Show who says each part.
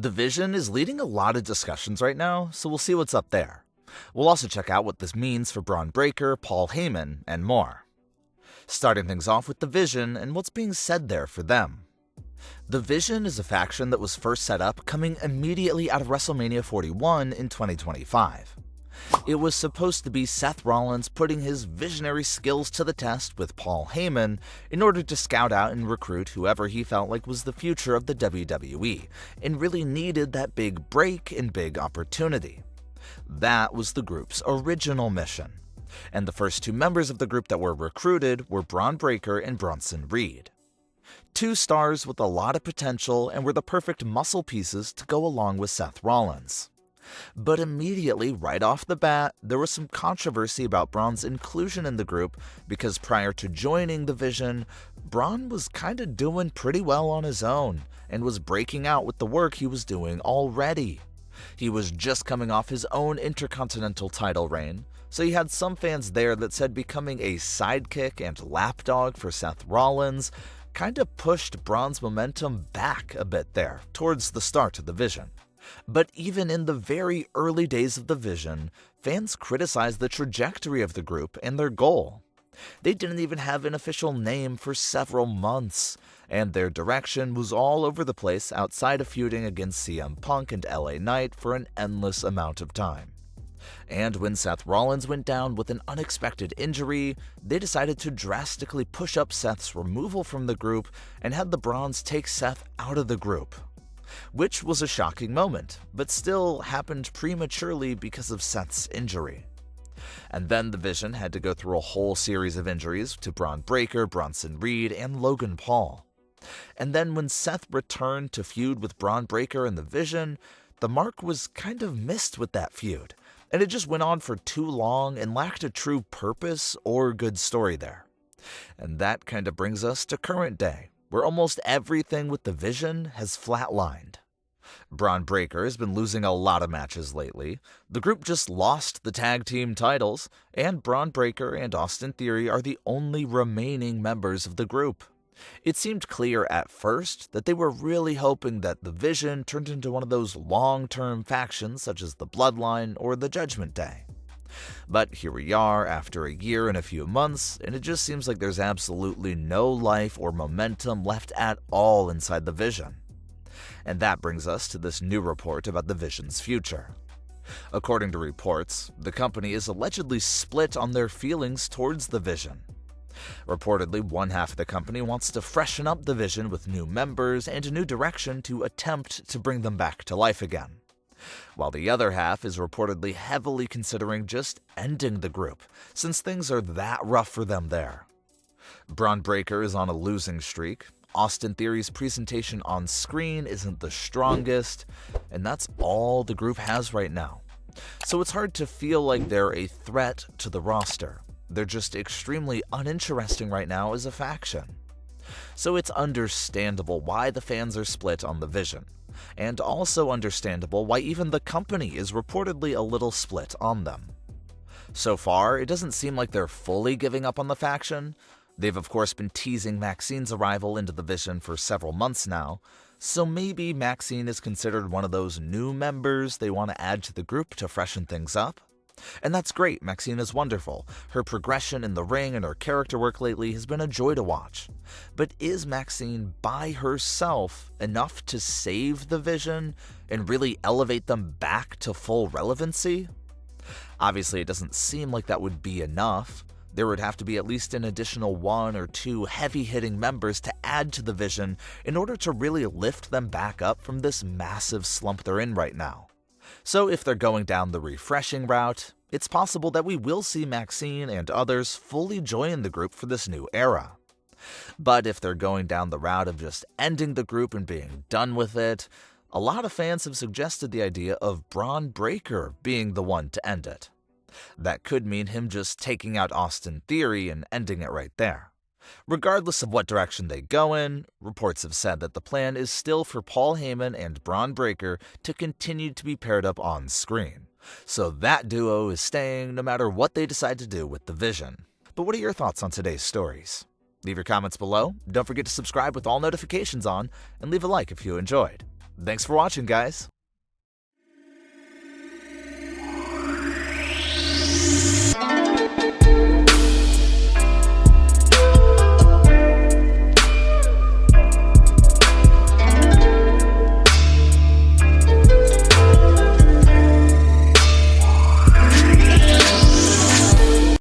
Speaker 1: The Vision is leading a lot of discussions right now, so we'll see what's up there. We'll also check out what this means for Bron Breakker, Paul Heyman, and more. Starting things off with The Vision and what's being said there for them. The Vision is a faction that was first set up coming immediately out of WrestleMania 41 in 2025. It was supposed to be Seth Rollins putting his visionary skills to the test with Paul Heyman in order to scout out and recruit whoever he felt like was the future of the WWE, and really needed that big break and big opportunity. That was the group's original mission. And the first two members of the group that were recruited were Bron Breakker and Bronson Reed. Two stars with a lot of potential and were the perfect muscle pieces to go along with Seth Rollins. But immediately, right off the bat, there was some controversy about Bron's inclusion in the group because prior to joining the Vision, Bron was kinda doing pretty well on his own and was breaking out with the work he was doing already. He was just coming off his own Intercontinental title reign, so he had some fans there that said becoming a sidekick and lapdog for Seth Rollins kinda pushed Bron's momentum back a bit there, towards the start of the Vision. But even in the very early days of the Vision, fans criticized the trajectory of the group and their goal. They didn't even have an official name for several months, and their direction was all over the place outside of feuding against CM Punk and LA Knight for an endless amount of time. And when Seth Rollins went down with an unexpected injury, they decided to drastically push up Seth's removal from the group and had the Brons take Seth out of the group. Which was a shocking moment, but still happened prematurely because of Seth's injury. And then the Vision had to go through a whole series of injuries to Bron Breakker, Bronson Reed, and Logan Paul. And then when Seth returned to feud with Bron Breakker in the Vision, the mark was kind of missed with that feud, and it just went on for too long and lacked a true purpose or good story there. And that kind of brings us to current day, where almost everything with the Vision has flatlined. Bron Breakker has been losing a lot of matches lately, the group just lost the tag team titles, and Bron Breakker and Austin Theory are the only remaining members of the group. It seemed clear at first that they were really hoping that the Vision turned into one of those long-term factions such as the Bloodline or the Judgment Day. But here we are after a year and a few months, and it just seems like there's absolutely no life or momentum left at all inside the Vision. And that brings us to this new report about the Vision's future. According to reports, the company is allegedly split on their feelings towards the Vision. Reportedly, one half of the company wants to freshen up the Vision with new members and a new direction to attempt to bring them back to life again, while the other half is reportedly heavily considering just ending the group, since things are that rough for them there. Bron Breakker is on a losing streak, Austin Theory's presentation on screen isn't the strongest, and that's all the group has right now. So it's hard to feel like they're a threat to the roster. They're just extremely uninteresting right now as a faction. So it's understandable why the fans are split on the Vision, and also understandable why even the company is reportedly a little split on them. So far, it doesn't seem like they're fully giving up on the faction. They've of course been teasing Maxine's arrival into the Vision for several months now, so maybe Maxine is considered one of those new members they want to add to the group to freshen things up. And that's great, Maxine is wonderful. Her progression in the ring and her character work lately has been a joy to watch. But is Maxine by herself enough to save the Vision and really elevate them back to full relevancy? Obviously, it doesn't seem like that would be enough. There would have to be at least an additional one or two heavy-hitting members to add to the Vision in order to really lift them back up from this massive slump they're in right now. So if they're going down the refreshing route, it's possible that we will see Maxine and others fully join the group for this new era. But if they're going down the route of just ending the group and being done with it, a lot of fans have suggested the idea of Bron Breakker being the one to end it. That could mean him just taking out Austin Theory and ending it right there. Regardless of what direction they go in, reports have said that the plan is still for Paul Heyman and Bron Breakker to continue to be paired up on screen. So that duo is staying no matter what they decide to do with the Vision. But what are your thoughts on today's stories? Leave your comments below, don't forget to subscribe with all notifications on, and leave a like if you enjoyed. Thanks for watching, guys.